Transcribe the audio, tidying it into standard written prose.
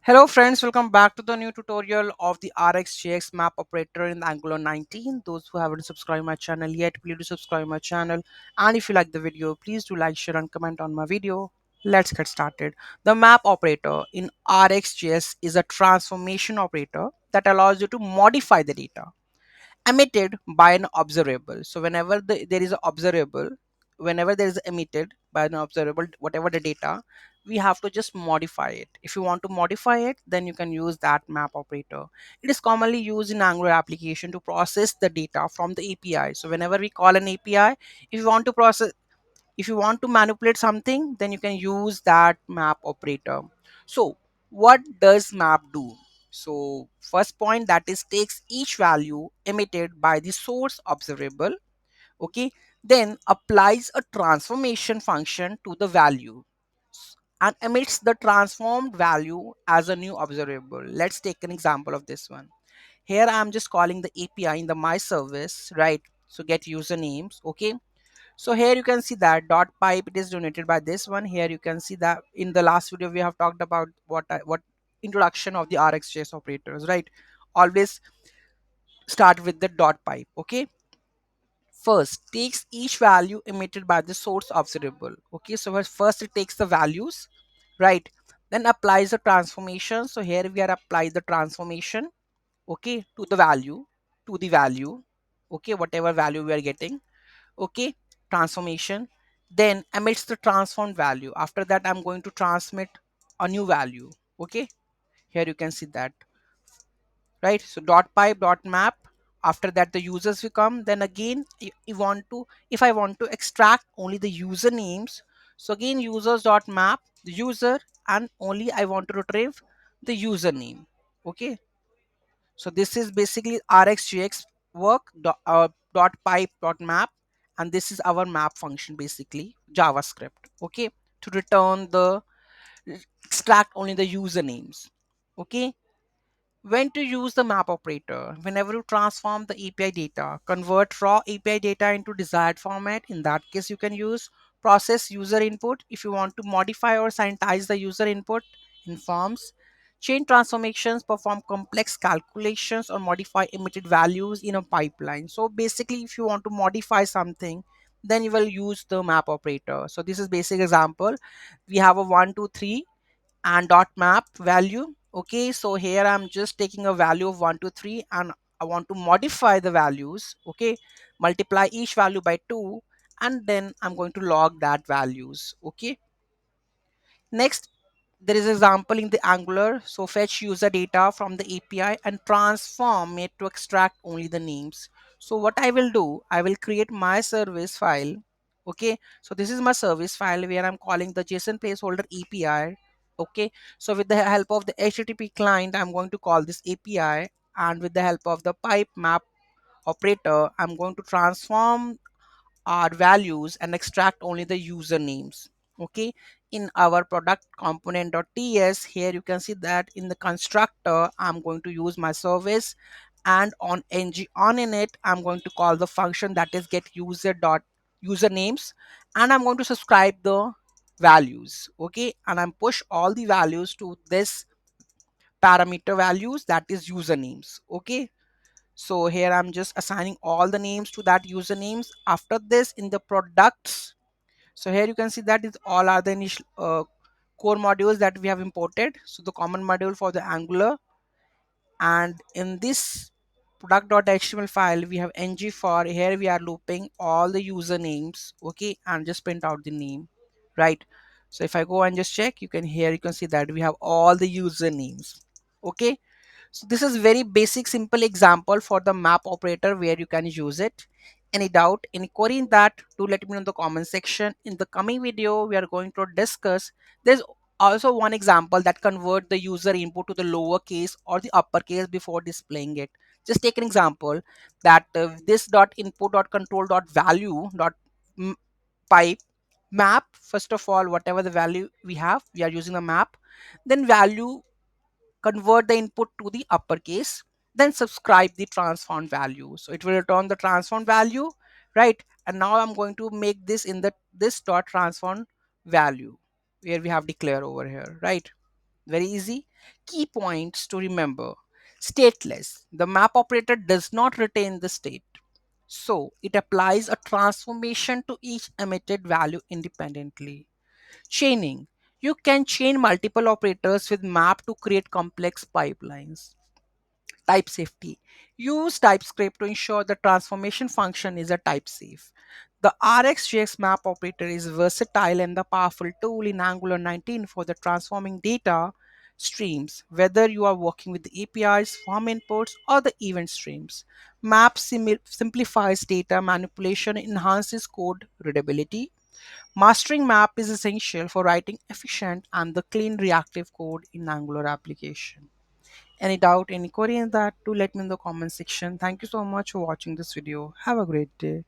Hello friends, welcome back to the new tutorial of the RxJS map operator in Angular 19. Those who haven't subscribed my channel yet, please do subscribe my channel. And if you like the video, please do like, share and comment on my video. Let's get started. The map operator in RxJS is a transformation operator that allows you to modify the data emitted by an observable. So whenever there is an observable, whenever there is emitted by an observable, whatever the data, we have to just modify it. If you want to modify it, then you can use that map operator. It is commonly used in Angular application to process the data from the API. So whenever we call an API, if you want to process, if you want to manipulate something, then you can use that map operator. So what does map do? So first point, that is takes each value emitted by the source observable, okay, then applies a transformation function to the value and emits the transformed value as a new observable. Let's take an example of this one. Here I'm just calling the API in the my service, right? So get usernames, okay. So here you can see that dot pipe, it is donated by this one. Here you can see that in the last video we have talked about what introduction of the RxJS operators, right? Always start with the dot pipe, okay. First takes each value emitted by the source observable, okay. So first it takes the values, right? Then applies the transformation. So here we are apply the transformation, okay, to the value, okay, whatever value we are getting, okay, transformation, then emits the transformed value. After that I'm going to transmit a new value, okay. Here you can see that, right? So dot pipe dot map, after that the users will come. Then again you want to, if I want to extract only the usernames, so again users dot map the user, and only I want to retrieve the username, okay. So this is basically RxJS work, dot pipe dot map, and this is our map function, basically JavaScript, okay, to return the, extract only the usernames, okay. When to use the map operator? Whenever you transform the API data, convert raw API data into desired format. In that case, you can use process user input. If you want to modify or sanitize the user input in forms, chain transformations, perform complex calculations or modify emitted values in a pipeline. So basically, if you want to modify something, then you will use the map operator. So this is basic example. We have a 1 2 3 and dot map value, okay. So here I'm just taking a value of 1 to 3 and I want to modify the values, okay, multiply each value by 2, and then I'm going to log that values, okay. Next, there is example in the Angular. So fetch user data from the API and transform it to extract only the names. So what I will do, I will create my service file, okay. So this is my service file where I'm calling the JSON placeholder API, okay. So with the help of the HTTP client, I'm going to call this API, and with the help of the pipe map operator, I'm going to transform our values and extract only the usernames, okay. In our product component.ts, here you can see that in the constructor I'm going to use my service, and on ng on in it I'm going to call the function that is get user dot usernames, and I'm going to subscribe the values, okay, and I'm push all the values to this parameter values, that is usernames, okay. So here I'm just assigning all the names to that usernames. After this, in the products, so here you can see that is all are the initial core modules that we have imported. So the common module for the Angular, and in this product.html file we have ng for, here we are looping all the usernames, okay, and just print out the name, right? So if I go and just check, you can, here you can see that we have all the usernames, okay. So this is very basic simple example for the map operator where you can use it. Any doubt, any query in that, do let me know in the comment section. In the coming video we are going to discuss, there's also one example that convert the user input to the lowercase or the uppercase before displaying it. Just take an example that this dot input dot control dot value dot pipe map, first of all whatever the value we have, we are using a map, then value, convert the input to the uppercase, then subscribe the transform value. So it will return the transform value, right? And now I'm going to make this in the this dot transform value where we have declare over here, right? Very easy. Key points to remember. Stateless. The map operator does not retain the state. So it applies a transformation to each emitted value independently. Chaining. You can chain multiple operators with map to create complex pipelines. Type safety. Use TypeScript to ensure the transformation function is a type safe. The RxJS map operator is versatile and a powerful tool in Angular 19 for the transforming data streams, whether you are working with the APIs, form inputs, or the event streams. Map simplifies data manipulation, enhances code readability. Mastering map is essential for writing efficient and the clean reactive code in Angular application. Any doubt, any query in that, do let me in the comment section. Thank you so much for watching this video. Have a great day.